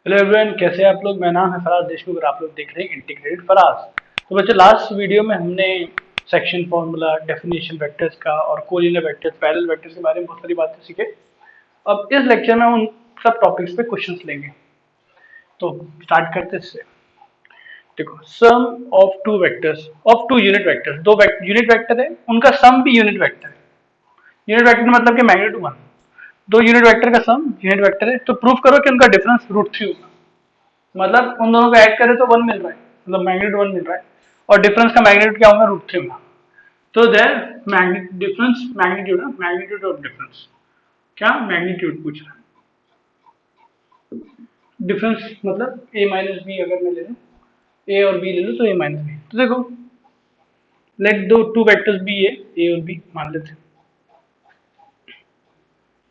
Hello everyone, कैसे हैं आप लोग। मेरा नाम है फराज देशमुख और आप लोग देख रहे हैं इंटीग्रेटेड फराज। तो बच्चों, लास्ट वीडियो में हमने सेक्शन फार्मूला, डेफिनेशन वेक्टर्स का और कोलिनियर वेक्टर्स, पैरेलल वेक्टर्स के बारे में बहुत सारी बातें सीखे। अब इस लेक्चर में हम उन सब टॉपिक्स पे क्वेश्चंस लेंगे। तो स्टार्ट करते हैं इससे। देखो, sum of two vectors of two unit vectors, दो यूनिट वेक्टर है, उनका सम भी यूनिट वेक्टर है। यूनिट वेक्टर मतलब कि मैग्नीट्यूड वन। दो यूनिट वेक्टर का सम यूनिट वेक्टर है, तो प्रूव करो कि उनका डिफरेंस √3 होगा। मतलब उन दोनों को ऐड करें तो 1 मिल रहा है, मतलब मैग्नीट्यूड 1 मिल रहा है, और डिफरेंस का मैग्नीट्यूड क्या होगा, √3 होगा। तो देयर डिफरेंस मैग्नीट्यूड है, मैग्नीट्यूड ऑफ डिफरेंस। क्या मैग्नीट्यूड पूछ रहा है? डिफरेंस मतलब a माइनस बी, अगर मैं ले लूँ a और b ले लूँ तो a माइनस बी। तो देखो, लेट दो टू वेक्टर्स बी ए और बी मान लेते हैं।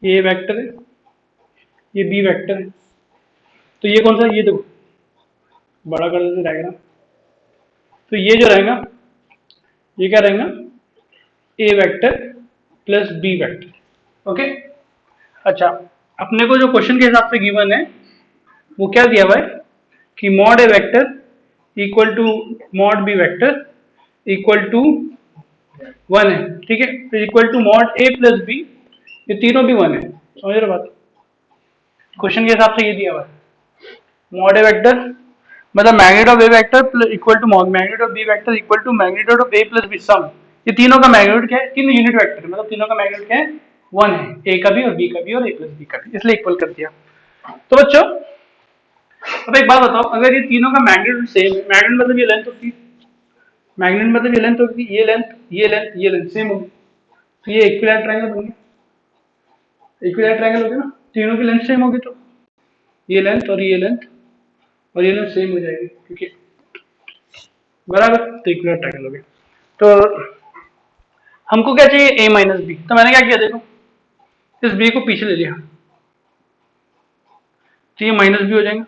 ये वेक्टर है, ये बी वेक्टर है। तो ये कौन सा, ये देखो बड़ा कर देते डायग्राम। तो ये जो रहेगा, ये क्या रहेगा, A vector plus B vector. Okay. अच्छा, अपने को जो क्वेश्चन के हिसाब से गिवन है वो क्या दिया हुआ है कि mod A vector equal to mod B vector equal to 1 है। ठीक है, तो equal to mod A plus B, ये तीनों भी 1 है। समझ रहे बात? क्वेश्चन के हिसाब से ये दिया हुआ है मॉड ए वेक्टर मतलब magnitude of A vector equal to magnitude of B vector equal to magnitude of A plus B sum. ये तीनों का मैग्नीट्यूड क्या है, तीन यूनिट वेक्टर मतलब तीनों का मैग्नीट्यूड क्या है, 1 है। ए का भी और बी का भी और ए प्लस बी का भी, इसलिए इक्वल कर दिया। तो बच्चों, अब एक बात बताओ, अगर ये तीनों का मैग्नीट्यूड सेम है, मैग्नीट्यूड मतलब ये लेंथ होती है, मैग्नीट्यूड मतलब ये लेंथ होगी, ये लेंथ ये लेंथ ये लेंथ सेम होगी, तो ये इक्विलैटरल ट्रायंगल बन गया। इक्विलैटरल ट्रायंगल हो गया ना, तीनों की लेंथ सेम होगी, तो ये लेंथ और ये लेंथ और ये लेंथ सेम हो जाएगी, ठीक है, बराबर। तो इक्विलैटरल ट्रायंगल हो गया। तो हमको क्या चाहिए, a माइनस बी। तो मैंने क्या किया, देखो इस b को पीछे ले लिया, तो ये माइनस बी हो जाएगा,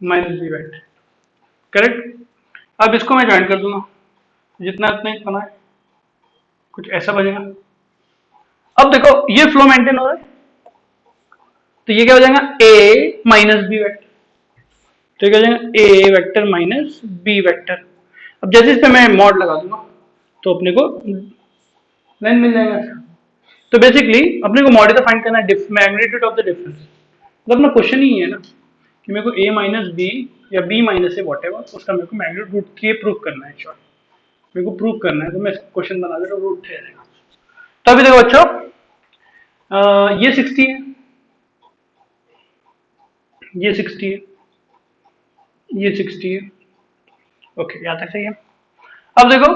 माइनस बी वेक्टर, करेक्ट। अब इसको मैं ज्वाइन कर दूंगा, जितना इतना ही बना है, कुछ ऐसा बनेगा। अब देखो ये फ्लो मेंटेन हो रहा है, तो ये क्या हो जाएगा, a माइनस बी वेक्टर। तो क्या हो जाएगा, a vector minus B vector. अब जैसे इस पे मैं मॉड लगा दूंगा तो अपने को लेंथ मिल जाएगा। तो बेसिकली अपने को मॉड फाइंड करना है, मैग्नीट्यूड ऑफ द डिफरेंस। मतलब अपना क्वेश्चन ही है ना कि मेरे को a माइनस बी या b minus A what ever, उसका मेरे को मैग्नीट्यूड √3 प्रूव करना है। शॉर्ट मेरे को प्रूव करना है, तो मैं क्वेश्चन बना दे रहा हूँ, √3 रहेगा। तो अभी देखो बच्चों, ये 60 है, ये 60 है, ये 60 है। ओके, यहाँ तक सही है। अब देखो,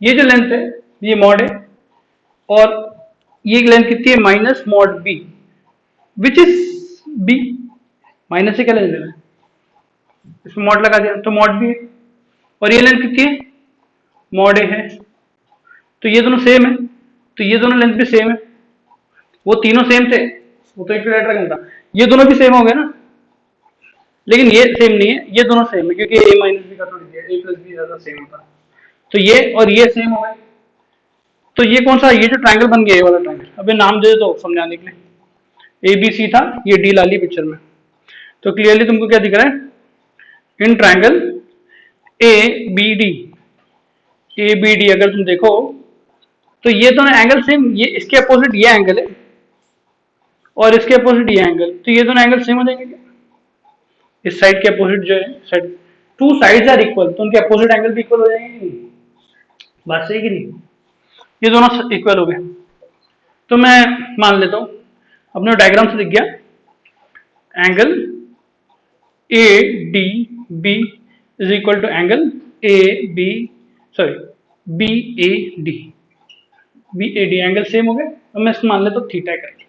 ये जो लेंथ है ये मॉड है, और ये लेंथ कितनी है, minus mod B, which is B. Minus से क्या लेंथ लेना है, इसमें मॉड लगा दिया तो मॉड बी है। और ये लेंथ कितनी है, मॉड ए है। तो ये दोनों सेम है, तो ये दोनों लेंथ भी सेम है। वो तीनों सेम थे, वो तो इक्विलैटरल था। ये दोनों भी सेम हो गए ना, लेकिन ये सेम नहीं है, ये दोनों सेम है क्योंकि a माइनस बी का थोड़ी दिया, a प्लस बी ज्यादा सेम होता है। तो ये और ये सेम हो गए। तो ये कौन सा, ये जो ट्रायंगल बन गया, ये वाला ट्रायंगल, अबे नाम दे दो समझाने के लिए। ए बी सी था, ये डी लाली पिक्चर में। तो क्लियरली तुमको क्या दिख रहा है, in triangle A B D, A B D अगर तुम देखो तो ये दोनों एंगल सेम, ये इसके अपोजिट ये एंगल है और इसके अपोजिट ये एंगल, तो ये दोनों एंगल सेम हो जाएंगे क्या? इस साइड के अपोजिट जो है side, two sides are equal, तो उनके अपोजिट एंगल भी इक्वल हो जाएंगे कि नहीं? बात सही कि नहीं? ये दोनों इक्वल हो गए। तो मैं मान लेता हूं, अपने डायग्राम से दिख गया, angle A D B is equal to angle A B, sorry B A D, B A D angle same हो गए। अब मैं इसको मान लेता हूं थीटा करके।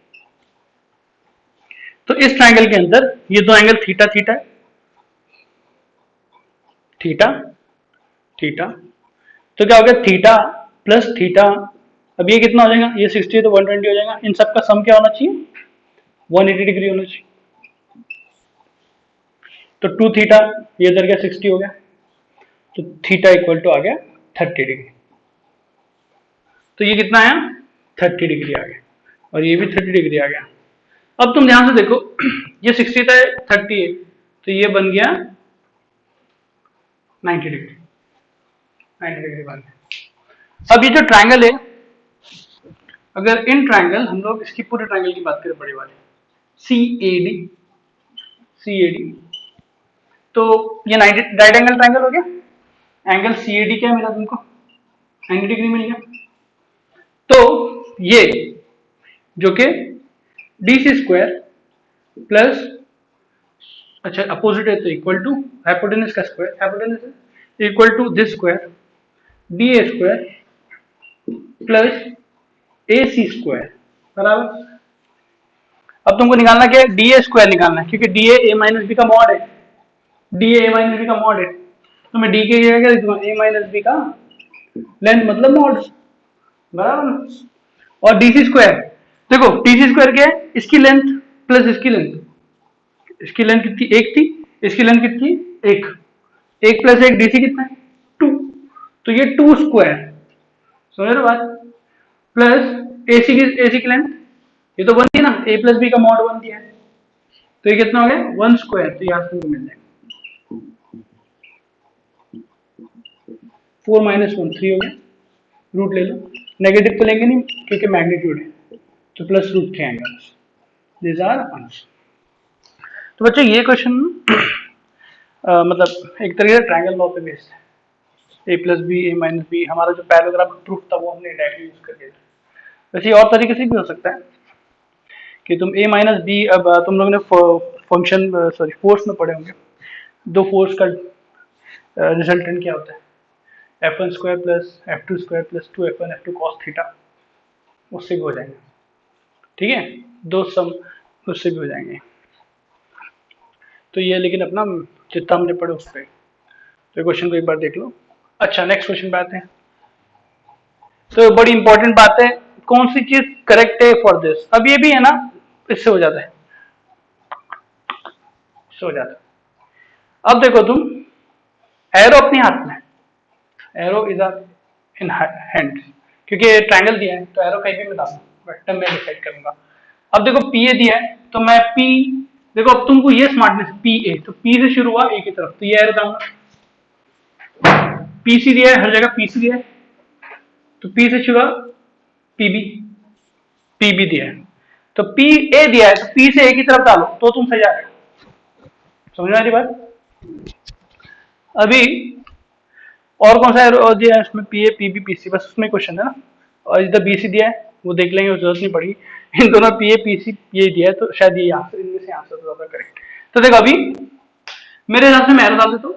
तो इस ट्रायंगल के अंदर ये दो एंगल थीटा थीटा है, थीटा थीटा, तो क्या हो गया, थीटा प्लस थीटा। अब ये कितना हो जाएगा, ये 60 तो 120 हो जाएगा। इन सबका सम क्या होना चाहिए, 180 डिग्री होना चाहिए। तो 2 थीटा, ये इधर गया 60 हो गया, तो थीटा इक्वल टू आ गया 30 डिग्री। तो ये कितना आया, 30 डिग्री आ गया, और ये भी 30 डिग्री आ गया। अब तुम ध्यान से देखो, ये 60 था, 30 है, तो ये बन गया 90 डिग्री, 90 डिग्री बन गया। अब ये जो ट्रायंगल है, अगर इन ट्रायंगल हम लोग इसकी पूरे ट्रायंगल की बात करें, बड़े वाले सी A D, C A D, तो ये 90 राइट एंगल ट्रायंगल हो गया। एंगल सी ए डी क्या मिला तुमको? 90 डिग्री मिल गया। तो ये जो कि डी सी स्क्वायर प्लस, अच्छा अपोजिट है तो इक्वल टू हाइपोटेनस का square, hypotenuse equal to this square D A square plus A C square बराबर। अब तुमको निकालना क्या है? डी ए स्क्वायर निकालना है, क्योंकि डी ए माइनस बी का मॉड है, डी ए माइनस बी का मॉड है, तो मैं डी के जगह क्या लिख दूंगा? ए माइनस बी का लेंथ मतलब मॉड, बराबर ना। और डी सी स्क्वायर, देखो डी सी स्क्वायर क्या है? इसकी लेंथ प्लस इसकी लेंथ, इसकी लेंथ कितनी? एक थी, इसकी लेंथ कितनी? एक, एक प्लस एक, डीसी कितना है? 2, तो ये 2 स्क्वायर, समझ रहे हो बात? प्लस एसी की लेंथ, ये तो 1 थी ना, ए प्लस बी का मॉड 1 दिया है, तो ये कितना हो गया? 1 स्क्वायर, तो यहाँ से तुमको मिल जाएगा 4 माइनस 1 3 हो गया, रूट ले लो, नेगेटिव तो लेंगे नहीं क्योंकि मैग्नीट्यूड है, तो प्लस रूट 3 आएगा, दिस आर आंसर। तो बच्चों ये क्वेश्चन मतलब एक तरीके से ट्रायंगल लॉ पे बेस्ड है, A plus B A minus B, हमारा जो पैराग्राफ प्रूफ था वो हमने डायरेक्टली यूज कर लिया था। वैसे और तरीके से भी हो सकता है कि तुम ए माइनस बी, अब तुम लोगों ने फंक्शन सॉरी फोर्स में पढ़े होंगे, दो फोर्स का रिजल्टेंट क्या होता है? F1 square plus F2 square plus 2F1 F2 cos theta, उससे भी हो जाएंगे, ठीक है, दो सम उससे भी हो जाएंगे। तो ये लेकिन अपना जितना हमने पढ़े उस पर, तो क्वेश्चन को एक बार देख लो। अच्छा नेक्स्ट क्वेश्चन पे आते हैं। तो बड़ी इंपॉर्टेंट बात है, कौन सी चीज करेक्ट है फॉर दिस? अब ये भी है ना, इससे हो जाता है, इससे हो जाता है। अब देखो तुम, एरो अपने हाथ में, एरो इज इन हैंड, क्योंकि ट्रायंगल दिया है तो एरो कहीं भी मैं डालूं, वेक्टर में डिसाइड करूंगा। अब देखो पी ए दिया है, तो मैं पी, देखो अब तुमको ये स्मार्टनेस, पी ए, तो पी से शुरू हुआ ए की तरफ, तो ये एरो डालूंगा। पी सी दिया है, हर जगह पी सी दिया है, तो पी से शुरू हुआ पीबी, पीबी दिया है, तो पी ए दिया है, तो पी से ए की तरफ डालो तो तुम सही आ रहे हो, समझ में आ रही बात? अभी और कौन सा एरो दिया है इसमें? P A P B P C, बस उसमें क्वेश्चन है ना, और इधर बी सी दिया है, वो देख लेंगे, जरूरत नहीं पड़ेगी। इन दोनों पी ए पी सी ये दिया है, तो शायद ये आंसर, इनमें से आंसर ज्यादा करेक्ट। तो देखो अभी मेरे हिसाब से मैं एरो डाल देता हूँ,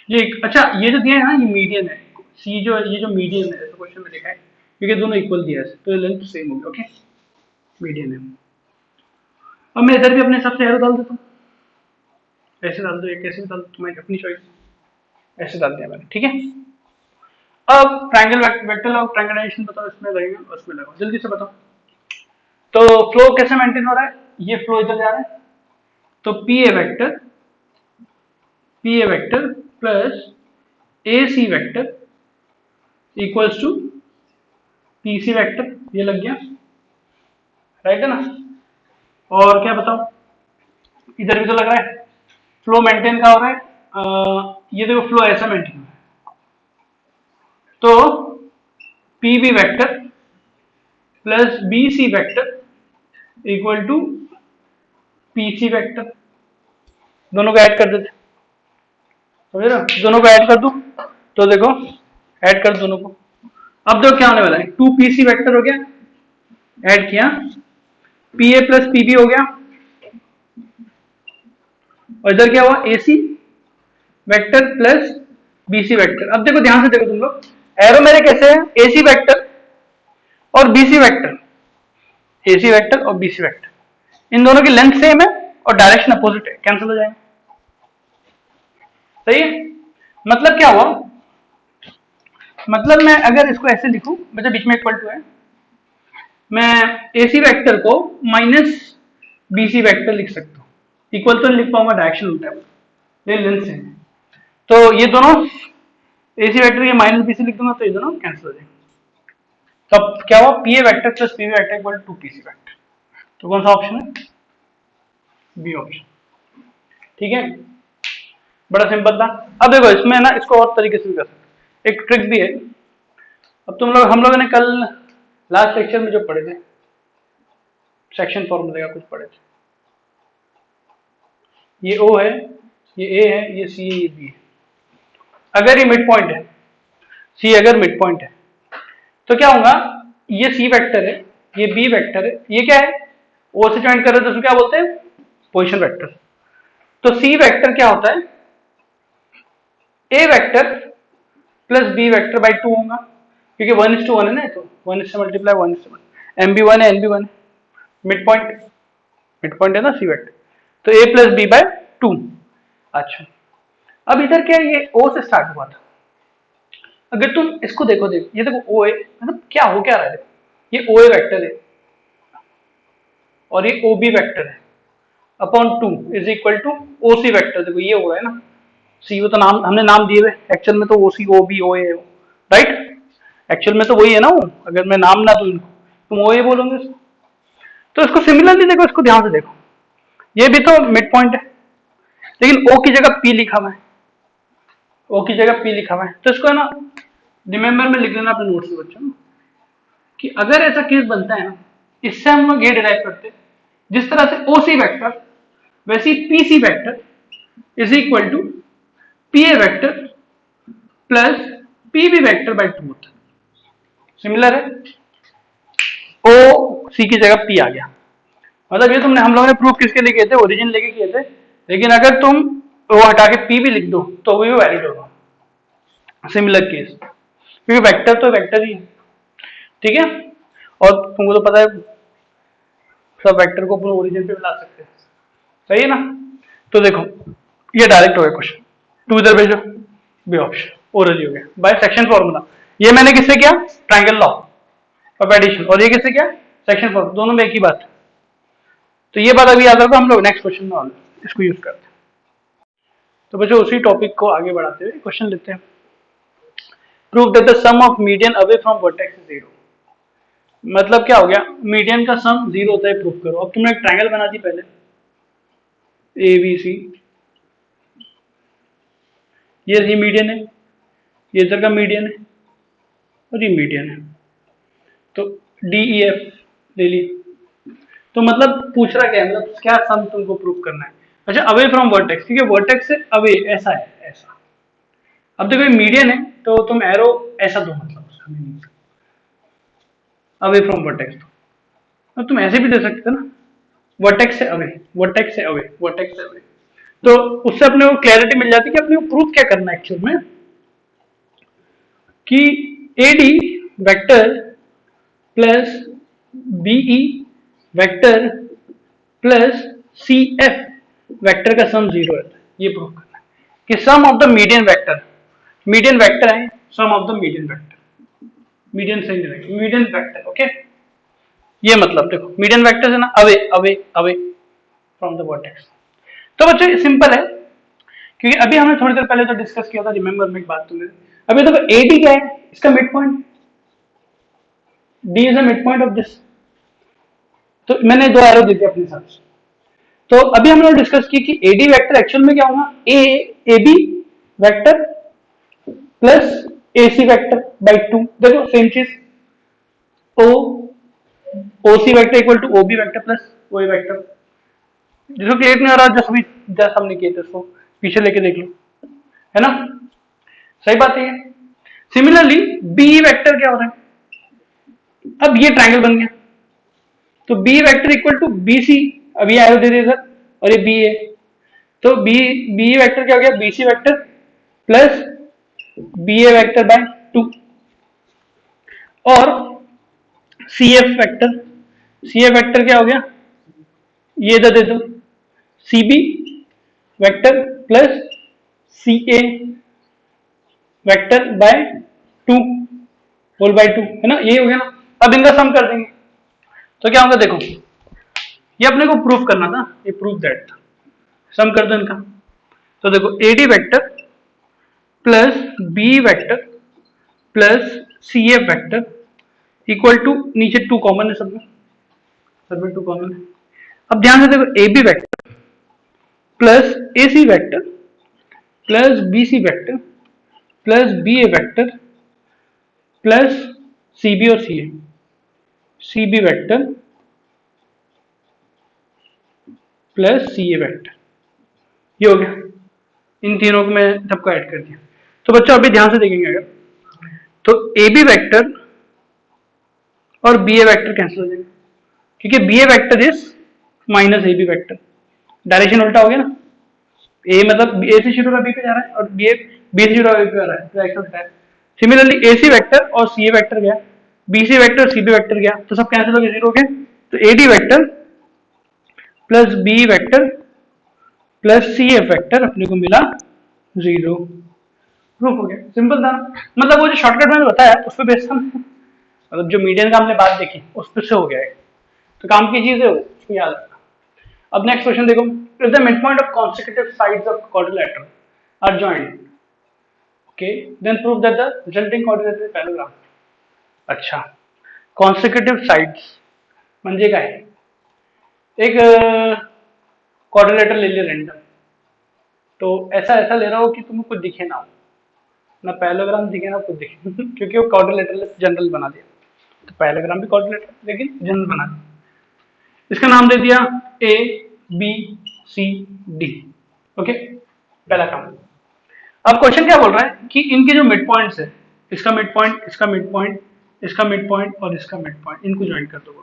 ये अच्छा ये जो दिया है ना, ये मीडियन है, सी जो ये जो मीडियन है, तो क्वेश्चन में देखा है क्योंकि दोनों इक्वल दिया है, तो लेंथ सेम होगी, ओके मीडियन है। अब मैं इधर भी अपने हिसाब से एरो डाल देता हूँ, ऐसे डाल दो, एक ऐसे डाल दो, तुम्हारी अपनी चॉइस, ऐसे डाल दिया मैंने, ठीक है। अब ट्रायंगल वेक्टर लॉ ट्रायंगलाइजेशन बताओ, इसमें लगेगा उसमें लगाओ, जल्दी से बताओ। तो फ्लो कैसे मेंटेन हो रहा है? ये फ्लो इधर जा रहा है, तो P A vector plus A C vector equals to P C vector, ये लग गया, राइट है ना। और क्या बताओ, इधर भी तो लग रहा है, फ्लो मेंटेन का हो रहा है, ये देखो फ्लो ऐसा मेंटेन हो रहा है, तो P B vector plus B C vector equal to P C vector, दोनों को ऐड कर देते, समझ रहे हो? दोनों को ऐड कर दूं, तो देखो ऐड कर दोनों को, अब देखो क्या होने वाला है, 2 पी सी वेक्टर हो गया, ऐड किया, P A plus P B हो गया, और इधर क्या हुआ, A C vector plus B C vector. अब देखो ध्यान से देखो तुम लोग, एरो मेरे कैसे है, ए सी वेक्टर और बी सी वेक्टर, ए सी वेक्टर और बी सी वेक्टर, इन दोनों की लेंथ सेम है और डायरेक्शन अपोजिट है, कैंसिल हो जाएंगे, सही है। मतलब क्या हुआ, मतलब मैं अगर इसको ऐसे लिखूं, मतलब बीच में इक्वल टू है, मैं ए सी वेक्टर को माइनस बी सी वेक्टर लिख सकता हूँ, इक्वल तो नहीं लिख पाऊंगा, डायरेक्शन उल्टा है, ये लेंथ सेम है, तो ये दोनों ए सी वेक्टर ये माइनस बी सी लिख दूंगा, तो ये दोनों कैंसिल हो जाएंगे। तो अब क्या हुआ, P A vector plus P B vector equal to P C vector, तो कौन सा ऑप्शन है? B option. ठीक है, बड़ा सिंपल था। अब देखो इसमें ना इसको और तरीके से भी कर सकते, एक ट्रिक भी है। अब हम लोगों ने कल लास्ट लेक्चर में जो पढ़े थे सेक्शन फॉर्मूले का कुछ पढ़े थे, ये ओ है, ये ए है, ये सी है, ये बी है। अगर ये मिड पॉइंट है, सी अगर मिड पॉइंट है तो क्या होगा, ये सी वेक्टर है, ये बी वेक्टर है, ये क्या है, ओ से ज्वाइन कर रहे हैं तो उसको क्या बोलते हैं? Position vector. तो सी वेक्टर क्या होता है? A vector plus B vector by 2 होगा, क्योंकि 1:1 है ना, तो 1 से मल्टीप्लाई 1:1, एम बी 1 है, एन बी 1 है, मिड पॉइंट है ना सी वेक्टर, तो ए प्लस बी बाय 2। अच्छा, अब इधर क्या है, ये ओ से स्टार्ट हुआ था। अगर तुम इसको देखो, ये देखो ओ ए, मतलब क्या हो क्या रहा है, ये ओ ए वेक्टर है और ये ओ बी वेक्टर है upon 2 is equal to O C vector. देखो ये हो रहा है ना, सी वो तो नाम हमने नाम दिए हुए, एक्चुअल में तो ओ सी ओ बी ओ ए, राइट? एक्चुअल में तो वही है ना वो, अगर मैं नाम ना दूं इनको तुम ओ ए बोलोगे इसको। तो इसको सिमिलरली देखो, इसको ध्यान से देखो, ये भी तो मिड पॉइंट है, लेकिन ओ की जगह पी लिखा हुआ है, ओ की जगह पी लिखा हुआ है। तो इसको है ना रिमेंबर में लिख लेना अपने नोट्स में बच्चों, कि अगर ऐसा केस बनता है ना, इससे हम लोग ये डिराइव करते हैं, जिस तरह से ओ सी वेक्टर वैसे ही P C vector is equal to P A vector plus P B vector by 2 होता है। सिमिलर है, ओ सी की जगह पी आ गया, मतलब ये तुमने हम लोगों ने प्रूफ किसके लिए किए थे? ओरिजिन लेके किए थे, लेकिन अगर तुम वो हटा के पी भी लिख दो तो वो भी वैलिड होगा। सिमिलर केस, क्योंकि वेक्टर तो वेक्टर ही है, ठीक है। और तुमको तो पता है सब वेक्टर को अपने ओरिजिन पे मिला सकते हैं, सही है ना। तो देखो ये डायरेक्ट हो गया क्वेश्चन, 2 इधर भेजो, बी ऑप्शन ओरली हो गया बाय सेक्शन फॉर्मूला। ये मैंने किससे किया? Triangle law of addition. और ये किससे किया? सेक्शन फॉर्मूला, दोनों में एक ही बात है। तो ये बात अभी याद रखो, हम लोग नेक्स्ट क्वेश्चन में इसको यूज करते हैं। तो बच्चों उसी टॉपिक को आगे बढ़ाते हुए क्वेश्चन लेते हैं। Prove that the sum of median away from vertex is 0। मतलब क्या हो गया, मीडियन का सम 0 होता है, प्रूव करो। अब तुमने एक ट्रायंगल बना दी पहले, ए बी सी, ये मीडियन है, ये इधर का मीडियन है और ये मीडियन है, तो डी ई एफ ले लिए। तो मतलब पूछ रहा क्या है, मतलब क्या सम तुमको प्रूव करना है? अच्छा, अवे फ्रॉम वर्टेक्स, क्योंकि वर्टेक्स से अवे ऐसा है, ऐसा। अब देखो ये मीडियन है तो तुम एरो ऐसा दो, मतलब अवे फ्रॉम वर्टेक्स दो, तो तुम ऐसे भी दे सकते हो ना, वर्टेक्स से अवे, वर्टेक्स से अवे, वर्टेक्स से अवे। तो उससे अपने को क्लैरिटी मिल जाती है कि अपने को प्रूफ क्या करना है एक्चुअल में, कि AD vector plus BE vector plus C F vector का सम 0 है। ये प्रूव करना है कि sum of the median vector है, sum of the median vector, median सही नहीं, मीडियन वेक्टर, ओके। ये मतलब देखो मीडियन वेक्टर है ना, away away away from the vertex. तो बच्चों सिंपल है, क्योंकि अभी हमने थोड़ी देर पहले तो डिस्कस किया था, रिमेंबर में एक बात तुम्हें, अभी देखो एडी क्या है, इसका mid point, D is the mid point of this, तो मैंने 2 एरो दी थी अपने हिसाब से। तो अभी हमने डिस्कस की कि एडी वेक्टर एक्चुअल में क्या होगा, A B vector plus A C vector by 2। देखो सेम चीज, O O C vector equal to O B vector plus O A vector. जिसको क्लियर नहीं आ रहा, जस्ट हमने किए थे उसको पीछे लेके देख लो, है ना, सही बात है। सिमिलरली बी वेक्टर क्या हो रहा है, अब ये ट्रायंगल बन गया, तो B vector equal to B C, अब ये एरो दे दे इधर और ये बी है, तो बी वेक्टर क्या हो गया, B C vector plus B A vector by 2, और सी एफ वेक्टर क्या हो गया, ये इधर दे दो, C B vector plus C A vector by 2 whole by 2, है ना, ये हो गया ना। अब इनका सम कर देंगे तो क्या होगा, देखो ये अपने को प्रूफ करना था, ये प्रूफ दैट था, सम कर दो इनका। तो देखो AD vector plus B vector plus C F vector equal to, नीचे 2 कॉमन है सब में 2 कॉमन है, अब ध्यान से देखो, A B vector plus A C vector plus B C vector plus B A vector plus C B और C B vector plus C A vector, ये हो गया। इन तीनों को मैं सबको ऐड कर दिया। तो बच्चों अभी ध्यान से देखेंगे, अगर तो ए बी वेक्टर और बी ए वेक्टर कैंसिल हो जाएंगे, क्योंकि B A vector is minus A B vector, direction उल्टा हो गया ना। ए मतलब ए से शुरू हो रहा बी पे जा रहा है, और बी से शुरू हो रहा बी पे जा रहा है, तो एक्स उल्टा है। सिमिलरली ए सी वेक्टर और सी ए वेक्टर गया, B C vector C B vector गया, तो सब कैंसिल हो गए, जीरो हो गए। तो A D vector plus B vector plus C F vector अपने को मिला जीरो। प्रूफ हो गया, सिंपल था। मतलब वो जो शॉर्टकट मैंने बताया उस पर बेस था, मतलब जो मीडियन का हमने बात देखी उस पर से हो गया है, तो काम की चीज है वो, उसको याद रखना। अब नेक्स्ट क्वेश्चन देखो, if the mid point of consecutive sides of quadrilateral are joint, okay, then prove that the resulting quadrilateral parallelogram. अच्छा, कॉन्सेक्यूटिव साइड्स म्हणजे काय, एक क्वाड्रिलेटरल ले लिया रैंडम, तो ऐसा ऐसा ले रहा हो कि तुम्हें कुछ दिखे ना हो, ना पैरेललोग्राम दिखे ना कुछ दिखे क्योंकि वो क्वाड्रिलेटरल जनरल बना दिया, तो पैरेललोग्राम भी क्वाड्रिलेटरल लेकिन जनरल बना दिया। इसका नाम दे दिया A B C D, okay, पहला काम। अब क्वेश्चन क्या बोल रहा है कि इनके जो मिड पॉइंट्स है, इसका मिड पॉइंट, इसका मिड पॉइंट, इसका मिड पॉइंट और इसका मिड पॉइंट, इनको ज्वाइन कर दो।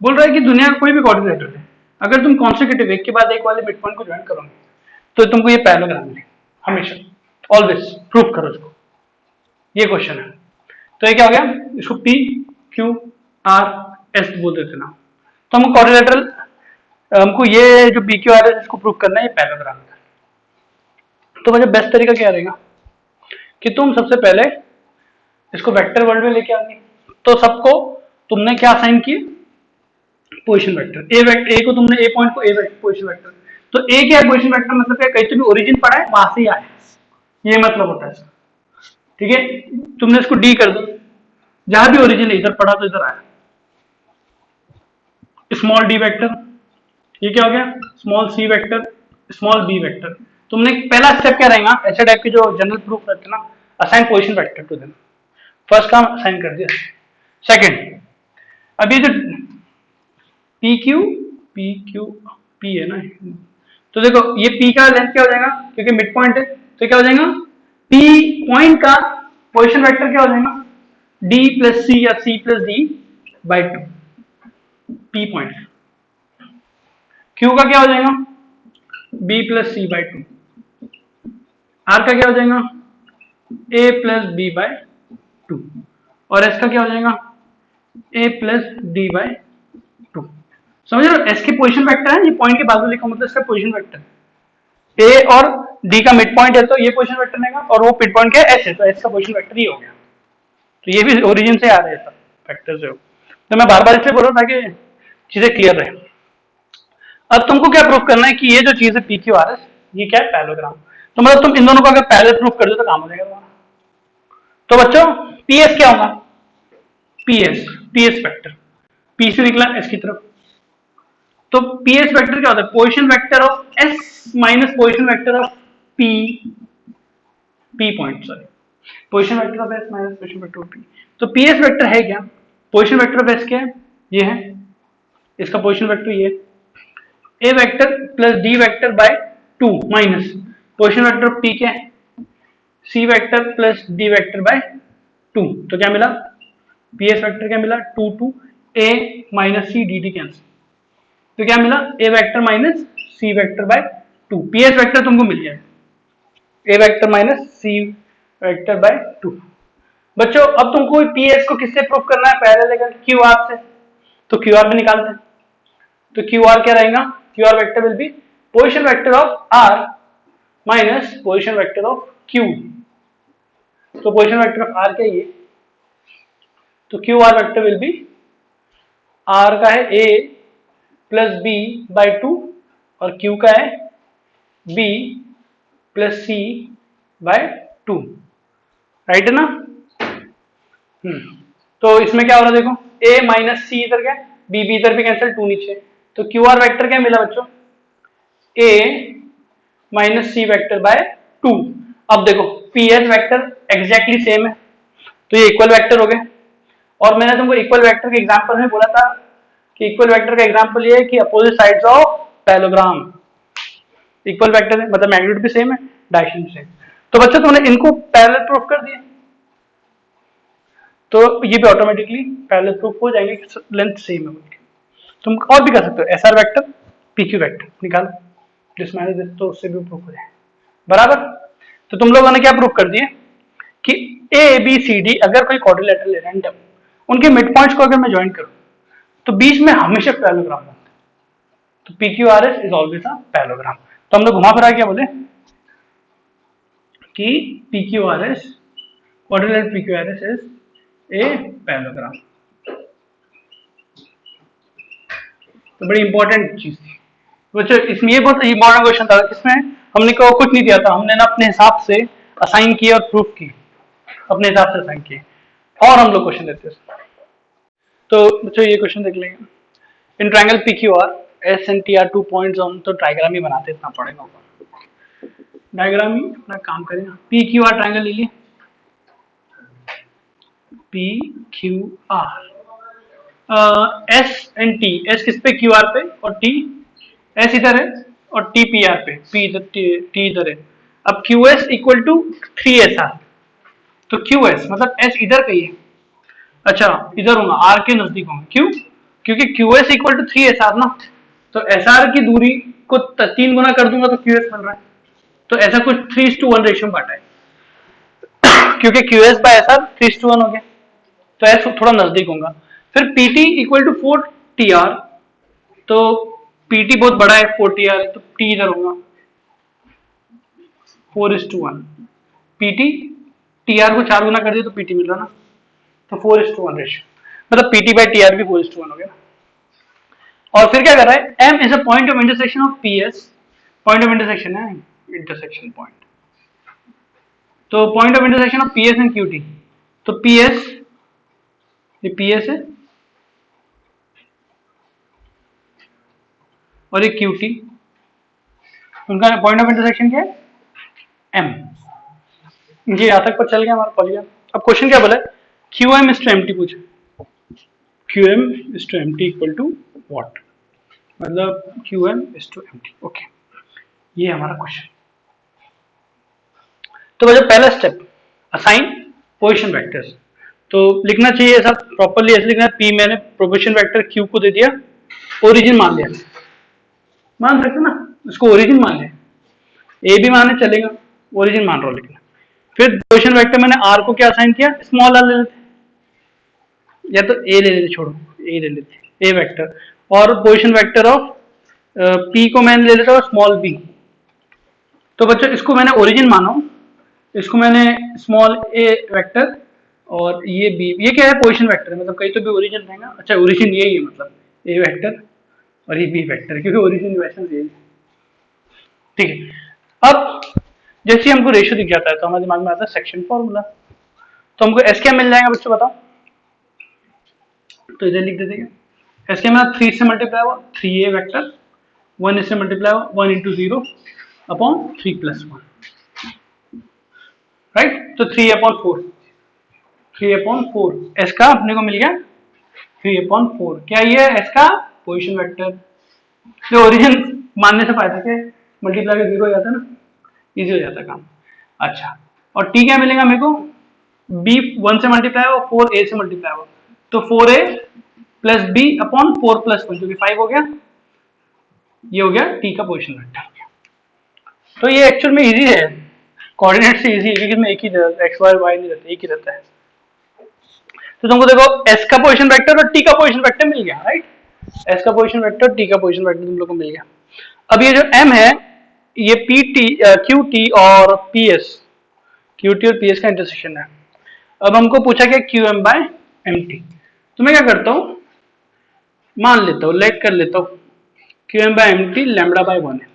बोल रहा है कि दुनिया का कोई भी क्वाड्रिलेटरल है, अगर तुम कॉन्सेक्यूटिव एक के बाद एक वाले मिड पॉइंट को ज्वाइन करोगे तो तुमको ये पैरेललोग्राम मिलेगा हमेशा, ऑलवेज। प्रूफ करो इसको, ये क्वेश्चन है। तो ये क्या हो गया, इसको पी क्यू आर एस बोल देते ना, तो हमको क्वाड्रिलेटरल, हमको ये जो पी क्यू आर एस इसको प्रूफ करना है, ये पैरेललोग्राम है। तो मुझे बेस्ट तरीका क्या रहेगा कि तुम सबसे पहले इसको वेक्टर वर्ल्ड में लेके आओगे, तो सबको तुमने क्या असाइन किया, पोजीशन वेक्टर। ए को तुमने, ए पॉइंट को ए पोजीशन वेक्टर, तो ए क्या है पोजीशन वेक्टर, मतलब क्या, कहीं तुम्हें ओरिजिन पड़ा है वहां से ही आया, ये मतलब होता है इसका, ठीक है। तुमने इसको डी कर दो, जहां भी ओरिजिन इधर पड़ा तो इधर आया, स्मॉल डी वेक्टर, ये क्या हो गया, small C vector, small B vector. तुमने पहला स्टेप क्या रहेगा, ऐसे टाइप के जो जनरल प्रूफ रहते हैं ना, assign position vector to them, first काम असाइन कर दिया। सेकंड, अब ये जो पी क्यू पी है ना, तो देखो ये पी का लेंथ क्या हो जाएगा, क्योंकि मिड पॉइंट है, तो क्या हो जाएगा, पी पॉइंट का पोजीशन वेक्टर क्या हो जाएगा, डी प्लस सी या C plus D by two, P point. Q का क्या हो जाएगा, B plus C by two. R का क्या हो जाएगा, A plus B by two. और एस का क्या हो जाएगा, A plus D by two. समझ रहे हो, एस की पोजीशन वेक्टर है, ये पॉइंट के बाजू लिखा, मतलब इसका पोजीशन वेक्टर ए और डी का मिड पॉइंट है, तो ये पोजीशन वेक्टर रहेगा, और वो मिड पॉइंट क्या है, एस है, तो एस का पोजीशन वेक्टर ही हो गया। तो ये भी ओरिजिन से आ रहे हैं सब वेक्टर से। तो मैं बार बार इसलिए बोल रहा हूँ ताकि चीजें क्लियर रहे। अब तुमको क्या प्रूफ करना है कि ये जो चीज है पी क्यू आर एस, ये क्या है, पैरेललोग्राम। तो मतलब तुम इन दोनों को अगर पैरेलल प्रूफ कर दो तो काम हो जाएगा तुम्हारा। तो बच्चों पी एस क्या होगा, पी एस वेक्टर, पी से निकला एस की तरफ, तो पी एस वेक्टर क्या होता है, position vector of S minus position vector of P, P point, sorry, position vector of S minus position vector of P. तो पी एस वेक्टर है क्या, पोजीशन वेक्टर ऑफ एस क्या है, ये है, इसका पोजीशन वेक्टर ये, A vector plus D vector by two minus position vector of P क्या है, C vector plus D vector by two. तो क्या मिला, पी एस वेक्टर क्या मिला, two two A minus C D D cancel, तो क्या मिला, A vector minus C vector by two. P S vector तुमको मिल जाए, A vector minus C vector by two. बच्चों अब तुमको पी एस को किससे प्रूफ करना है, पहले लेकर क्यू आर से, तो क्यू आर भी निकालते हैं। तो क्यू आर क्या रहेगा, Q R vector will be position vector of R minus position vector of Q. तो पोजीशन वेक्टर ऑफ आर क्या है, तो Q R vector will be, R का है A plus B by two और Q का है B plus C by two, right है ना। तो इसमें क्या हो रहा है देखो, ए माइनस सी इधर क्या, बी इधर भी कैंसिल, टू नीचे, तो क्यू आर वैक्टर क्या मिला बच्चों, ए माइनस सी वैक्टर बाय 2। अब देखो P S vector exactly same है, तो ये इक्वल वैक्टर हो गए। और मैंने तुमको इक्वल वैक्टर के एग्जांपल में बोला था कि इक्वल वैक्टर का एग्जांपल ये है कि opposite sides of parallelogram equal vector है, मतलब मैग्नीट्यूड भी सेम है, डायरेक्शन भी सेम। तो बच्चों तुमने इनको पैरेलल प्रूफ कर दिए, तो ये भी ऑटोमेटिकली पैरेलल प्रूफ हो जाएंगे कि लेंथ सेम है। तुम और भी कर सकते हो, S R vector P Q vector निकालो, जिस मैंने तो उससे भी प्रूफ हो जाए बराबर। तो तुम लोगों ने क्या प्रूफ कर दिए कि ए बी सी डी अगर कोई क्वाड्रिलेटरल है रैंडम, उनके मिड पॉइंट्स को अगर मैं ज्वाइन करूं तो बीच में हमेशा पैरेललोग्राम बनता है, तो P Q R S is always a parallelogram. तो हम लोग घुमा फिरा क्या बोले कि P Q R S quadrilateral P Q R S is a parallelogram. तो बड़ी इंपॉर्टेंट चीज थी बच्चों, इसमें ये बहुत इंपॉर्टेंट क्वेश्चन था, इसमें हमने को कुछ नहीं दिया था, हमने ना अपने हिसाब से असाइन किया और प्रूफ की, अपने हिसाब से असाइन किए और हम लोग क्वेश्चन देते हैं। तो बच्चों ये क्वेश्चन देख लेंगे, in triangle P Q R S and T R 2 points on, तो डायग्राम ही बनाते इतना पड़ेगा, डायग्राम ही अपना काम करेगा। पी क्यू आर ट्रायंगल ले लिए, P Q R, S and T, S किस पे, क्यू आर पे, और टी, एस इधर है और टी पी आर पे, पी इधर टी इधर है। अब Q S equal to 3SR, तो क्यू एस मतलब एस इधर कहीं है, अच्छा इधर होगा, आर के नजदीक होंगे, क्यों, क्योंकि Q S equal to 3SR ना, तो एस आर की दूरी को 3 गुना कर दूंगा तो क्यू एस बन रहा है, तो ऐसा कुछ 3:1 रेशियो में बांटा है, क्योंकि Q S by S R 3:1 हो गया, तो एस थोड़ा नजदीक होगा। फिर पीटी इक्वल टू 4TR, तो पीटी बहुत बड़ा है 4TR, तो टी इधर होगा 4:1, पीटी टीआर को 4 गुना कर दिया तो पीटी मिल रहा ना, तो 4:1 रेशियो, मतलब पीटी बाय टीआर भी 4:1 हो गया। और फिर क्या कर रहा है, M is a point of intersection of P S, point of intersection है, इंटरसेक्शन पॉइंट, तो point of intersection of P S and Q T, तो पी एस, ये पी एस है और ये क्यू टी, उनका पॉइंट ऑफ इंटरसेक्शन क्या है, एम। ये यहां तक पर चल गया हमारा पॉलीगॉन। अब क्वेश्चन क्या बोला है, Q M is to M T पूछे, Q M is to M T equal to what, मतलब Q M is to M T, okay, ये हमारा क्वेश्चन। तो वजह पहला स्टेप, असाइन पोजीशन वेक्टर्स, तो लिखना चाहिए ऐसा प्रॉपर्ली, ऐसे लिखना है, पी मैंने पोजीशन वेक्टर क्यू को दे दिया, ओरिजिन मान लिया, मान सकते ना, उसको ओरिजिन मान लिया, ए भी माने चलेगा, ओरिजिन मान रहा हूं लिखना। फिर पोजीशन वेक्टर मैंने आर को क्या असाइन किया, स्मॉल आर ले लेते, या तो ए ले लेते, छोड़ो ए ले लेते, ए वेक्टर, और पोजीशन वेक्टर ऑफ पी को मैंने ले लेता हूं स्मॉल बी। तो बच्चों इसको मैंने ओरिजिन माना, इसको मैंने स्मॉल ए वेक्टर, और ये बी, ये क्या है, पोजीशन वेक्टर है, मतलब कहीं तो भी ओरिजिन रहेगा, अच्छा ओरिजिन यही है, मतलब ए वेक्टर और ये बी वेक्टर, क्योंकि ओरिजिन वैसे यही, ठीक है। अब जैसे हमको रेशियो दिख जाता है तो हमारे दिमाग में आता है सेक्शन फॉर्मूला, तो हमको एस क्या मिल जाएगा बच्चों बताओ, तो इधर लिख देते हैं, एस क्या मिला, 3 से मल्टीप्लाई हुआ 3a वेक्टर, 1 इससे मल्टीप्लाई हुआ 1 इंटू 0 अपॉन 3 प्लस 1, राइट, तो 3/4, 3/4 एस का अपने को मिल गया 3/4, क्या ये एस का पोजीशन वेक्टर, जो ओरिजिन मानने से फायदा क्या है, मल्टीप्लाई का 0 हो जाता है ना, इजी हो जाता है काम। अच्छा, और टी क्या मिलेगा मेरे को, बी 1 से मल्टीप्लाई हुआ, 4a से मल्टीप्लाई हुआ, तो 4a plus B upon 4 plus 1 जो कि 5 हो गया, ये हो गया टी का पोजीशन वेक्टर। तो ये एक्चुअल में इजी है, कोऑर्डिनेट से इजी है, क्योंकि इसमें एक ही एक्स वाई वाई नहीं रहता, एक ही रहता है। तो तुमको देखो एस का पोजीशन वेक्टर और टी का पोजीशन वेक्टर मिल गया, राइट, एस का पोजीशन वेक्टर, टी का पोजीशन वेक्टर तुम लोग को मिल गया। अब ये जो एम है, ये पी टी, क्यू टी और पी एस, क्यू टी और पी एस का इंटरसेक्शन है। अब हमको पूछा गया Q M by M T, तो मैं क्या करता हूं, मान लेता हूं, लेट कर लेता हूं, Q M by M T lambda by 1 है,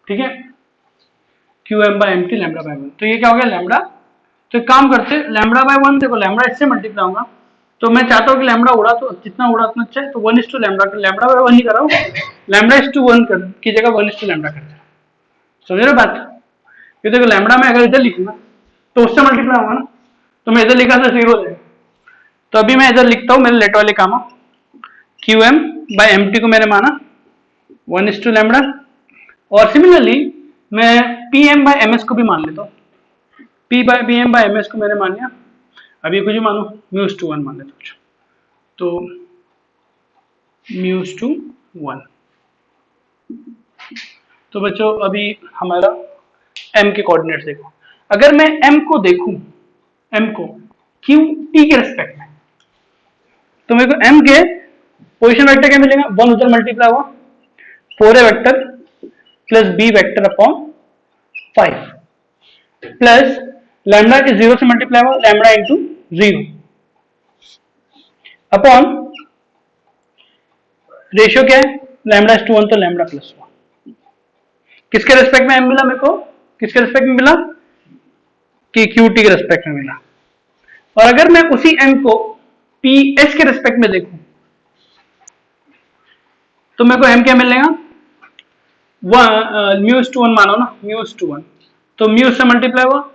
ठीक है, Q M by M T lambda by 1, तो ये क्या हो गया लैम्बडा, तो एक काम करते हैं, लैम्बडा बाय 1, देखो लैम्बडा इससे मल्टीप्लाई होगा, तो मैं चाहता हूँ कि लैम्बडा उड़ा तो जितना उड़ा उतना अच्छा है, तो 1:λ लैम्बडा 1 नहीं कर रहा हूँ, λ:1 की जगह 1:λ कर दिया। समझ रहे हो बात? ये देखो लैम्बडा में अगर इधर लिखूंगा तो उससे मल्टीप्लाई होगा ना, तो मैं इधर लिखा तो 0 हो जाएगा। तो अभी मैं इधर लिखता हूँ मेरे लेट वाले काम, QM/MT को मैंने माना 1:λ, और सिमिलरली मैं PM/MS को भी मान लेता हूँ। PM/MS को मैंने मान लिया, अभी कुछ मानो μ/1 मान लेता हूँ। तो μ/1। तो बच्चों अभी हमारा m के कोऑर्डिनेट्स देखो, अगर मैं m को देखूं, m को QT के रेस्पेक्ट में, तो मेरे को m के पोजीशन वेक्टर क्या मिलेगा, 1 उधर मल्टीप्लाई हुआ 4a vector plus b vector upon 5 plus lambda के 0 से मल्टीप्लाई हुआ लैम्डा इंटू 0 अपॉन रेशियो क्या है, λ:1 तो λ+1। किसके रेस्पेक्ट में m मिला मेरे को, किसके रेस्पेक्ट में मिला, कि QT के रेस्पेक्ट में मिला। और अगर मैं उसी m को PS के रेस्पेक्ट में देखूं तो मेरे को m क्या मिलेगा, μ/1 मानो ना, μ/1, तो म्यू से मल्टीप्लाई हुआ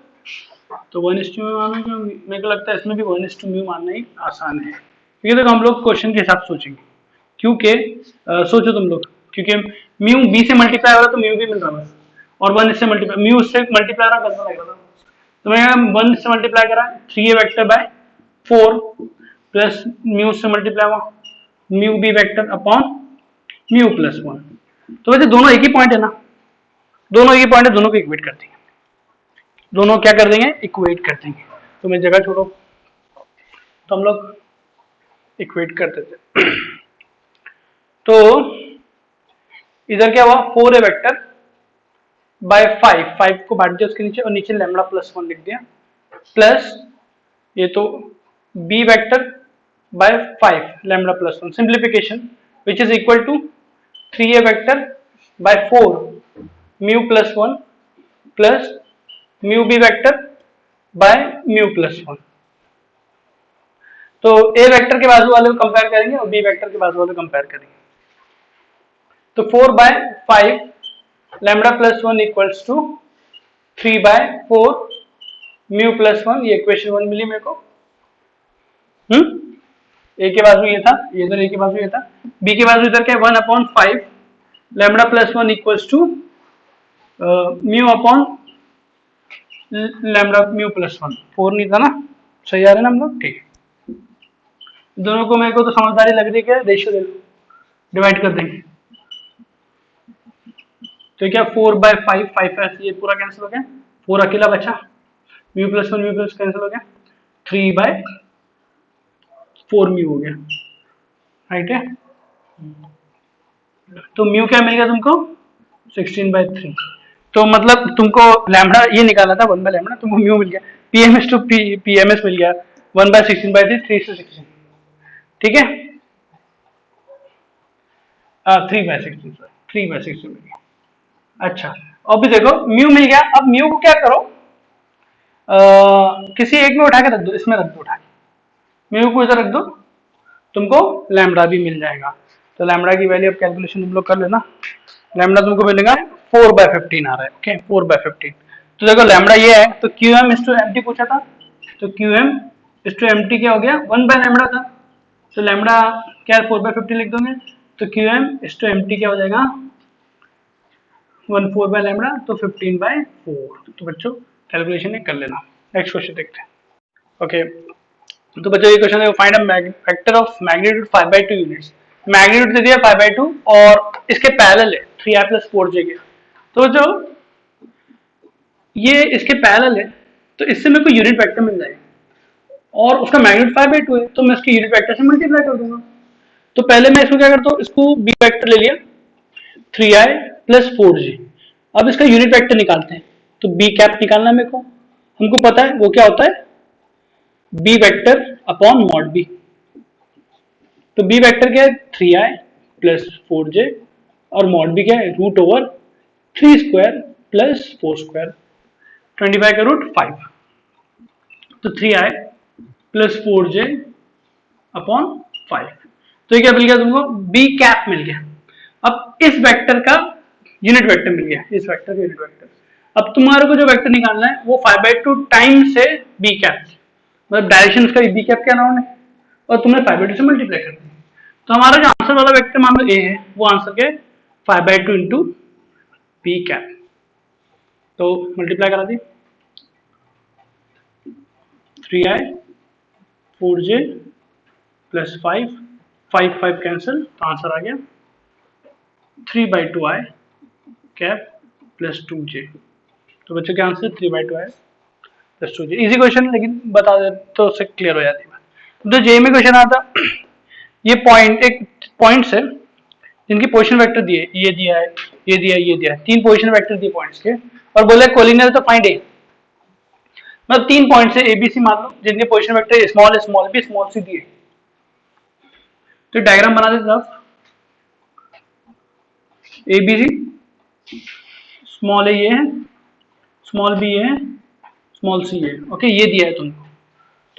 तो 1:μ मानो। मेरे को लगता है इसमें भी 1:μ मानना ही आसान है, क्योंकि देखो हम लोग क्वेश्चन के हिसाब से सोचेंगे, क्योंकि सोचो तुम लोग, क्योंकि म्यू b से मल्टीप्लाई हो रहा तो म्यू भी मिल रहा है, और 1 से मल्टीप्लाई, म्यू से मल्टीप्लाई रहा करना लग रहा था, तो मैं 1 से मल्टीप्लाई करा 3a vector by 4 plus mu से मल्टीप्लाई हुआ म्यू b वेक्टर अपॉन μ+1। तो वैसे दोनों एक ही पॉइंट है ना, दोनों एक ही पॉइंट है, दोनों को इक्वेट कर देंगे, दोनों क्या कर देंगे, इक्वेट कर देंगे। तो मैं जगह छोड़ो, तो हम लोग इक्वेट कर देते। तो इधर क्या हुआ, 4a वेक्टर बाय 5 को बांट दिया उसके नीचे, और नीचे λ+1 लिख दिया, प्लस ये तो b vector by 5 λ+1 simplification which is equal to 3a vector by 4 μ+1 plus mu B vector by μ+1। तो a वेक्टर के बाजू वाले को कंपेयर करेंगे और b वेक्टर के बाजू वाले को कंपेयर करेंगे। तो 4/5 λ+1 इक्वल्स टू 3/4 μ+1, ये इक्वेशन 1 मिली मेरे को। a के बाजू ये था, ये इधर a के बाजू ये था, b के बाजू इधर क्या 1/5 λ+1 equals to mu upon lambda μ+1, 4 नहीं था ना, सही आ रहे ना हम लोग, ठीक। दोनों को मेरे को तो समझदारी लग रही है, रेशियो ले लो, डिवाइड कर देंगे, तो क्या 4/5 5 ये पूरा कैंसिल हो गया, 4 अकेला बचा, μ+1 कैंसिल हो गया, 3/4 म्यू हो गया, राइट है। तो म्यू क्या मिल गया तुमको, 16/3। तो मतलब तुमको लैम्डा ये निकाला था 1/λ, तुमको म्यू मिल गया, PMS मिल गया 1/16/3, 3 से 16, ठीक है, 3/16 मिल गया। अच्छा, अब भी देखो म्यू मिल गया, अब म्यू को क्या करो, किसी एक में उठा के रख दो, इसमें रख दो उठा के, म्यू को इधर रख दो, तुमको लैम्डा भी मिल जाएगा। तो लैम्डा की वैल्यू अब कैलकुलेशन तुम लोग कर लेना, लैम्डा तुमको मिलेगा 4/15 आ रहा है, ओके 4/15। तो देखो लैम्डा ये है, तो QM/MT पूछा था, तो QM/MT क्या हो गया, 1/λ था, तो लैम्डा क्या 4/15 लिख दोगे, तो QM/MT क्या हो जाएगा 1/4/λ, तो 15/4। तो बच्चों कैलकुलेशन कर लेना। नेक्स्ट क्वेश्चन देखते हैं, ओके। तो बच्चों ये क्वेश्चन है, find a vector of magnitude 5/2 units, magnitude दे दिया 5/2 और इसके पैरेलल है 3i + 4j के, तो जो ये इसके पैरेलल है तो इससे मेरे को यूनिट वेक्टर मिल जाएगा, और उसका मैग्नीट्यूड 5/2 है, तो मैं इसके यूनिट वेक्टर से मल्टीप्लाई कर दूंगा। तो पहले मैं इसको क्या करता हूँ, इसको बी वेक्टर ले लिया 3i + 4j, अब इसका यूनिट वेक्टर निकालते हैं, तो बी कैप निकालना है मेरे को, हमको पता है वो क्या होता है, B vector upon mod B. तो बी वेक्टर क्या है 3i + 4j, और मॉड बी क्या है √3² + 4², 25 का √5। तो 3i + 4j अपॉन 5। तो ये क्या मिल गया तुमको, बी कैप मिल गया। अब इस वेक्टर का यूनिट वेक्टर मिल गया, इस वेक्टर का यूनिट वेक्टर। अब तुम्हारे को जो वेक्टर निकालना है वो 5/2 टाइम्स है बी कैप, मतलब डायरेक्शन उसका बी कैप के अराउंड है, और तुमने 5/2 से मल्टीप्लाई कर दिया। तो हमारा जो आंसर वाला वेक्टर मान लो ए है, वो आंसर क्या है 5/2 इंटू बी कैप। तो मल्टीप्लाई करा दी, 3i 4j प्लस 5, 5 कैंसिल, तो आंसर आ गया 3/2i कैप प्लस 2j। तो बच्चों क्या answer 3/2i plus 2j। Easy question, लेकिन बता दे तो उससे क्लियर हो जाती है। तो जे में क्वेश्चन आता, ये पॉइंट, एक पॉइंट्स है जिनकी पोजीशन वेक्टर दिए, ये दिया है, ये दिया है, ये दिया है, 3 पोजीशन वेक्टर दिए पॉइंट्स के, और बोले कोलिनियर तो फाइंड ए। मतलब 3 पॉइंट्स है एबीसी मान लो, जिनके position vector small small B small C दिए। तो डायग्राम बना देते आप, एबीसी, स्मॉल ए ये है, स्मॉल बी ये है, स्मॉल सी है, ओके, ये दिया है तुमको।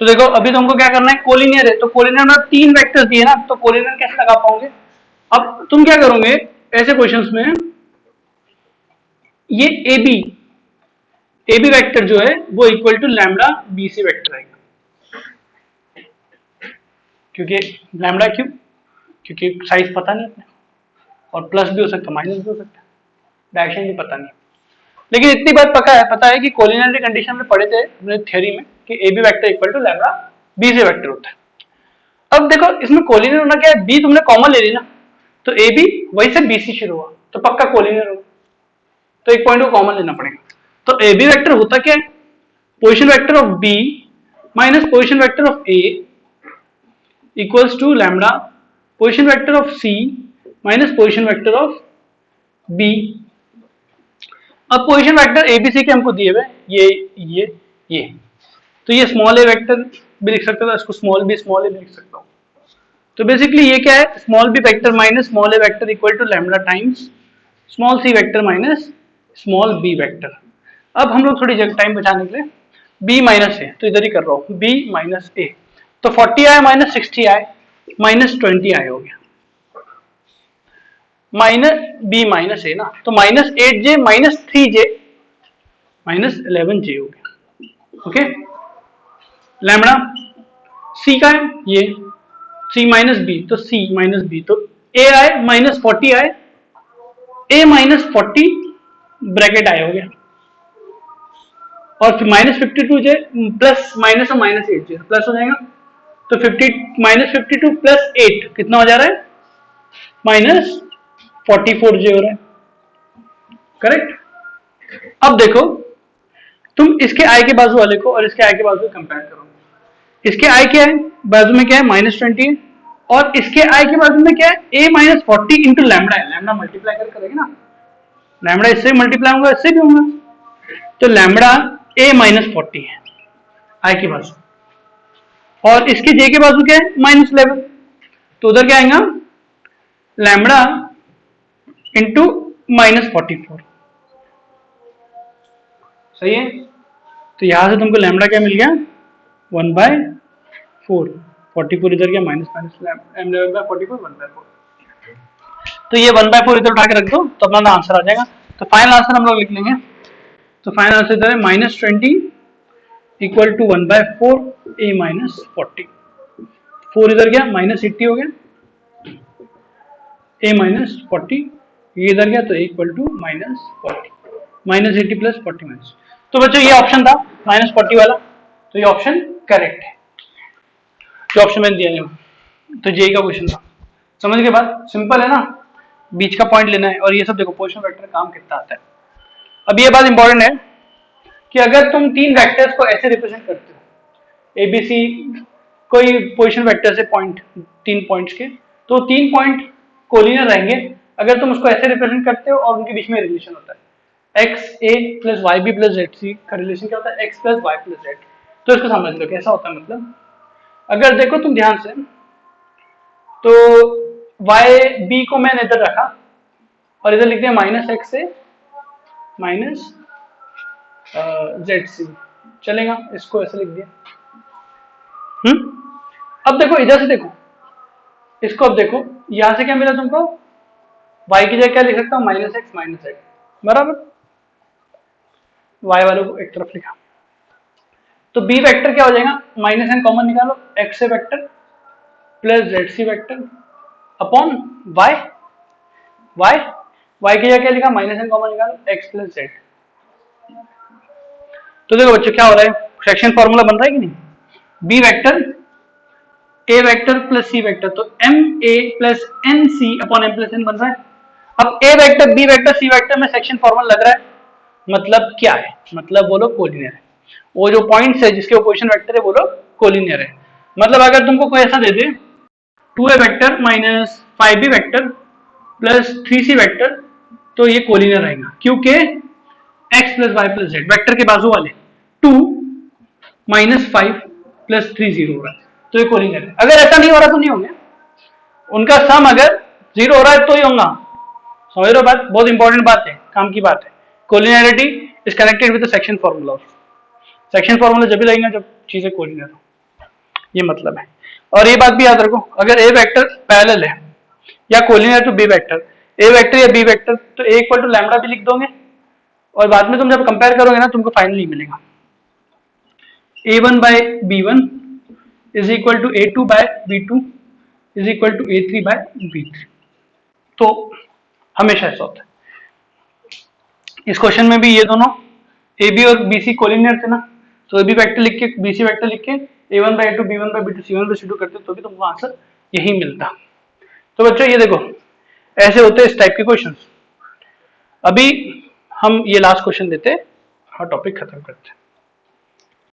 तो देखो अभी तुमको क्या करना है, कोलिनियर है, तो कोलिनियर में 3 वेक्टर्स दिए ना, तो कोलिनियर कैसे लगा पाओगे। अब तुम क्या करोगे ऐसे क्वेश्चंस में, ये ए बी वेक्टर जो है वो equal to lambda B C vector आएगा। क्योंकि लैम्डा क्यों, क्योंकि साइज पता नहीं अपने, और प्लस भी हो सकता है माइनस भी हो सकता है, डायरेक्शन भी पता नहीं। लेकिन इतनी बात पता है कि कोलिनियरिटी कंडीशन में पढ़े थे अपने थ्योरी में कि A B vector equal to lambda B C vector होता है। अब देखो इसमें कोलिनियर होना क्या है, बी तुमने कॉमन ले ली ना, तो ए बी वही से बी सी शुरू हुआ, तो पक्का कोलिनियर होगा, तो एक पॉइंट को कॉमन लेना पड़ेगा। तो ए बी वेक्टर होता क्या है, position vector of B minus position vector of A equals to lambda position vector of C minus position vector of B. अब पोजीशन वेक्टर एबीसी के हमको दिए हुए ये, तो ये स्मॉल ए वेक्टर भी लिख सकता था, इसको स्मॉल ए भी लिख सकता हूँ। तो बेसिकली ये क्या है, small B vector minus small A vector equal to lambda times small C vector minus small B vector. अब हम लोग थोड़ी जगह टाइम बचाने के लिए बी माइनस ए, तो इधर ही कर रहा हूँ बी माइनस ए, तो 40i minus 60i minus 20i हो गया, माइनस बी माइनस ए ना, तो minus 8j minus 3j minus 11j हो गया, ओके। लैम्बडा सी का है ये, सी माइनस बी, तो सी माइनस बी, तो ए आए माइनस 40 आए, ए माइनस 40 ब्रैकेट आए हो गया, और फिर माइनस 52j प्लस माइनस और माइनस 8j प्लस हो जाएगा, तो 50 माइनस 52 प्लस 8 कितना हो जा रहा है, माइनस 44j हो रहा है, करेक्ट। अब देखो तुम इसके आई के बाजू वाले को और इसके आई के बाजू को कंपेयर करो, इसके आई के है बाजू में क्या है माइनस 20 है, और इसके आई के बाजू में क्या है ए माइनस 40 इंटू लैम्डा है, लैम्डा मल्टीप्लाई कर करेंगे ना, लैम्डा इससे मल्टीप्लाई होगा इससे भी होगा, तो लैम्डा ए माइनस 40 है आई के बाजू, और इसके जे के बाजू क्या है माइनस 11, तो उधर क्या आएगा लैम्डा इंटू माइनस 44, सही है। तो यहां से तुमको लैम्डा क्या मिल गया 1/4, 44 इधर क्या माइनस माइनस 44 1/4, तो ये 1/4 इधर उठा के रख दो तो अपना आंसर आ जाएगा। तो फाइनल आंसर हम लोग लिख लेंगे, तो फाइनल आंसर इधर है minus 20 equal to 1/4 A minus 40, 4 इधर गया माइनस 80 हो गया, ए माइनस 40 ये इधर गया, तो equal to minus 40, minus 80 plus 40 minus. तो बच्चों ये ऑप्शन था माइनस 40 वाला, तो ये ऑप्शन करेक्ट है जो ऑप्शन मैंने दिया है। तो जेई का क्वेश्चन था, समझ के बाद सिंपल है ना, बीच का पॉइंट लेना है, और ये सब देखो पोजीशन वेक्टर काम कितना आता है। अब ये बात इंपॉर्टेंट है कि अगर तुम 3 वेक्टर्स को ऐसे रिप्रेजेंट करते हो एबीसी, कोई पोजीशन वेक्टर से पॉइंट 3 पॉइंट्स के, तो 3 पॉइंट कोलिनियर रहेंगे अगर तुम उसको ऐसे रिप्रेजेंट करते हो और उनके बीच में रिलेशन होता है X A plus Y B plus Z C का रिलेशन क्या होता है X plus Y plus Z. तो इसको समझ लो कैसा होता है, मतलब अगर देखो तुम ध्यान से, तो वाई बी को मैंने इधर रखा और इधर लिख दिया माइनस एक्स ए माइनस जेड सी, चलेगा, इसको ऐसे लिख दिया, अब देखो इधर से देखो, इसको अब देखो, यहां से क्या मिला तुमको, y की जगह क्या लिख सकता हूँ, -x, बराबर, y वालों को एक तरफ लिखा। तो b वेक्टर क्या हो जाएगा, -n कॉमन निकालो, x से vector plus z vector upon y, y की जगह क्या लिखा, -n कॉमन निकालो, x प्लस z। तो देखो बच्चों क्या हो रहा है, सेक्शन फॉर्मूला बन रहा है कि नहीं, b vector a vector plus c vector, तो m a plus n c upon m plus n बन रहा है। अब a vector b vector c vector में सेक्शन फॉर्मूला लग रहा है, मतलब क्या है, मतलब वो लोग कोलिनियर है, वो जो पॉइंट्स है जिसके ओपोजिशन वेक्टर है वो लोग कोलिनियर है। मतलब अगर तुमको कोई ऐसा दे दे 2a vector minus 5b vector plus 3c vector, तो ये कोलिनियर रहेगा, क्योंकि x plus Y plus Z vector के बाजू वाले 2 माइनस 5 प्लस 3 0 हो रहा है, तो ये कोलिनियर है। अगर ऐसा नहीं हो रहा तो नहीं होंगे, उनका सम अगर 0 हो रहा है तो ही होगा। समझ रहे हो बात, बहुत इंपॉर्टेंट बात है, काम की बात है। Collinearity is connected with the section formula, section formula जब भी लगेगा जब चीजें कोलिनियर हो, ये मतलब है। और ये बात भी याद रखो, अगर ए वेक्टर पैरेलल है या collinear to B vector, A vector या बी वेक्टर, तो ए इक्वल टू लैम्डा भी लिख दोगे, और बाद में तुम जब कंपेयर करोगे ना तुमको फाइनली मिलेगा a1 by b1 is equal to a2 by b2 is equal to a3 by b3। तो हमेशा ऐसा होता है। इस क्वेश्चन में भी ये दोनों ए बी और बी सी कोलिनियर थे ना, तो ए बी वेक्टर लिख के बी सी वेक्टर लिख के a1 bye a2 b1 bye b2 c1 bye c2 करते तो भी तुमको आंसर यही मिलता। तो बच्चों ये देखो ऐसे होते हैं इस टाइप के क्वेश्चंस। अभी हम ये लास्ट क्वेश्चन देते हैं और टॉपिक खत्म करते हैं।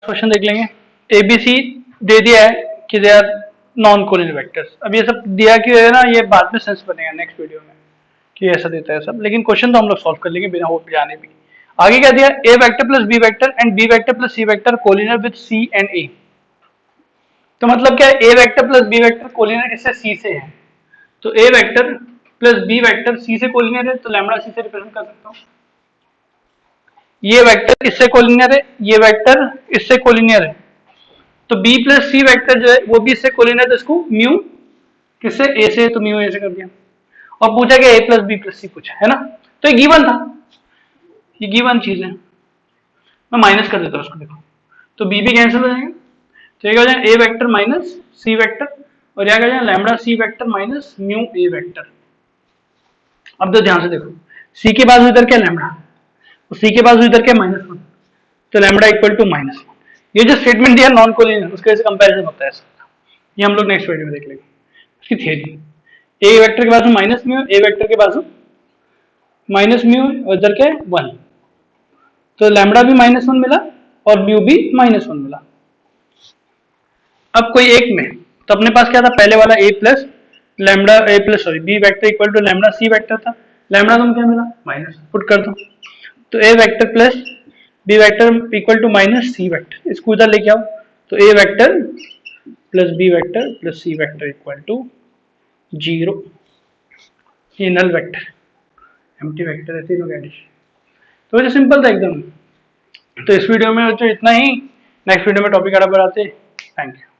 क्वेश्चन देख लेंगे। ए बी सी दे दिया है कि they are non collinear vectors. अब ये सब दिया कि है ना, ये बाद में सेंस बनेगा नेक्स्ट वीडियो में कि ऐसा देता है सब, लेकिन क्वेश्चन तो हम लोग सॉल्व कर लेंगे बिना हो जाने भी। आगे क्या दिया, A vector plus B vector and B vector plus C vector collinear with C and A. तो मतलब क्या है, A vector plus B vector collinear किससे, सी से है। तो A vector plus B vector C से कोलिनियर है, तो लैम्डा सी से रिप्रेजेंट कर सकता हूँ। ये वेक्टर इससे कोलिनियर है, ये वेक्टर इससे कोलिनियर है, तो b प्लस सी वेक्टर जो है वो भी इससे कोलिनियर है, तो इसको म्यू किससे, a से, तो म्यू a से कर दिया। और पूछा गया a प्लस बी प्लस सी पूछा है ना, तो ये गिवन था, ये गिवन चीज है। मैं माइनस कर देता हूँ उसको, देखो तो b भी कैंसिल हो जाएगा, तो ये हो जाएगा a vector minus C vector, और यहाँ क्या जाएगा lambda C vector minus mu a vector. अब तो ध्यान से देखो, c के बाजू इधर क्या लैम्डा, सी के पास इधर क्या -1, तो लैम्डा इक्वल टू -1। ये जो स्टेटमेंट दिया नॉन कोलिनियर, उसके वजह से कंपैरिजन होता है, ये हम लोग नेक्स्ट वीडियो में देख लेंगे इसकी थ्योरी। ए वेक्टर के बाजू माइनस म्यू, ए वेक्टर के बाजू माइनस म्यू और इधर क्या 1, तो लैम्डा भी -1 मिला और म्यू भी -1 मिला। अब कोई एक में, तो अपने पास क्या था पहले वाला a plus lambda A plus sorry B vector equal to lambda C vector था, लैम्डा तुम क्या मिला माइनस, पुट कर दो, तो A vector plus B vector equal to minus C vector, इसको इधर लेके आओ, तो A vector plus B vector plus C vector equal to 0। ये नल वेक्टर एम्प्टी वेक्टर है, तीनों एडिशन। तो ये सिंपल था एकदम। तो इस वीडियो में जो इतना ही, नेक्स्ट वीडियो में टॉपिक आगे बढ़ाते। Thank you.